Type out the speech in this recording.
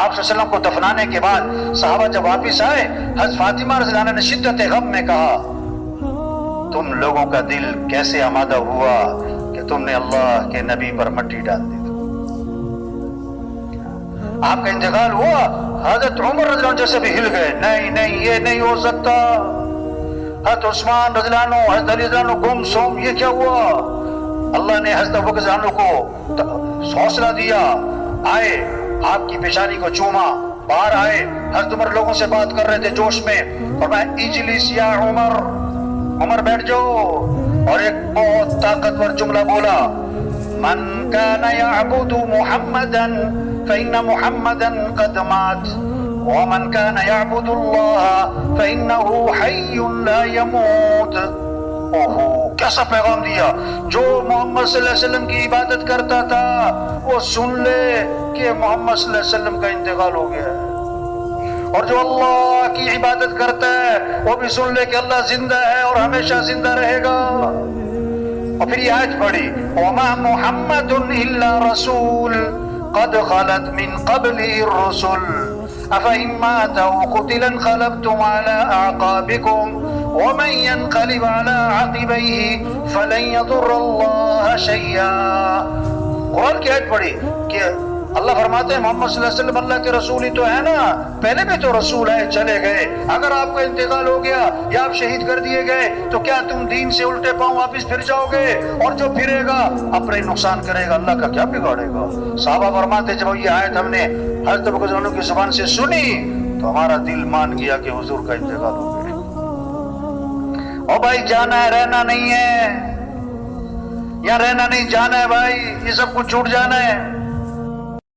آپ صلی اللہ علیہ وسلم کو دفنانے کے بعد صحابہ جب واپس آئے، حضرت فاطمہ رضی اللہ عنہا نے شدت غم میں کہا تم لوگوں کا دل کیسے آمادہ ہوا کہ تم نے اللہ کے نبی پر مٹی ڈال دی؟ آپ کا انتقال ہوا، حضرت عمر رضی اللہ عنہ جیسے بھی ہل گئے، نہیں نہیں یہ نہیں ہو سکتا، حضرت عثمان رضی اللہ عنہ، حضرت علی رضی اللہ عنہ گم سوم، یہ کیا ہوا؟ اللہ نے حضرت ابوبکر رضی اللہ عنہ کو حوصلہ دیا، آئے آپ کی پیشانی کو چوما، باہر آئے، حضرت عمر لوگوں سے بات کر رہے تھے جوش میں، فرمایا اجلس یا عمر، عمر بیٹھ جاؤ، اور ایک بہت طاقتور جملہ بولا، من كان يعبد محمدا فإن محمدا قد مات ومن كان يعبد الله فإنه حي لا يموت۔ اوہو کیسا پیغام دیا، جو محمد صلی اللہ علیہ وسلم کی عبادت کرتا تھا وہ سن لے کہ محمد صلی اللہ علیہ وسلم کا انتقال ہو گیا ہے، اور جو اللہ کی عبادت کرتا ہے وہ بھی سن لے کہ اللہ زندہ ہے اور ہمیشہ زندہ رہے گا۔ اور پھر یہ آیت پڑھی وَمَا مُحَمَّدٌ إِلَّا رَسُولٌ قَدْ خَلَتْ مِن قَبْلِهِ الرُّسُلُ أَفَإِن مَّاتَ أَوْ قُتِلَ انقلبتم عَلَىٰ أَعْقَابِكُمْ وَمَن يَنقلب عَلَىٰ عَقِبَيْهِ فَلَن يَضُرَّ اللَّهَ شَيْئًا۔ قرآن کی آیت پڑھی کہ اللہ فرماتے ہیں محمد صلی اللہ علیہ وسلم اللہ کے رسول ہی تو ہے نا، پہلے بھی تو رسول آئے چلے گئے، اگر آپ کا انتقال ہو گیا یا آپ شہید کر دیے گئے تو کیا تم دین سے الٹے پاؤں واپس پھر جاؤ گے؟ اور جو پھرے گا اپنا ہی نقصان کرے گا، اللہ کا کیا بگاڑے گا؟ صحابہ فرماتے جب یہ آیت ہم نے حضرت ابوبکر رضی اللہ عنہ کی زبان سے سنی تو ہمارا دل مان گیا کہ حضور کا انتقال ہو گیا۔ اور بھائی جانا ہے، رہنا نہیں ہے، یا رہنا نہیں جانا ہے بھائی، یہ سب کچھ چھوٹ جانا ہے۔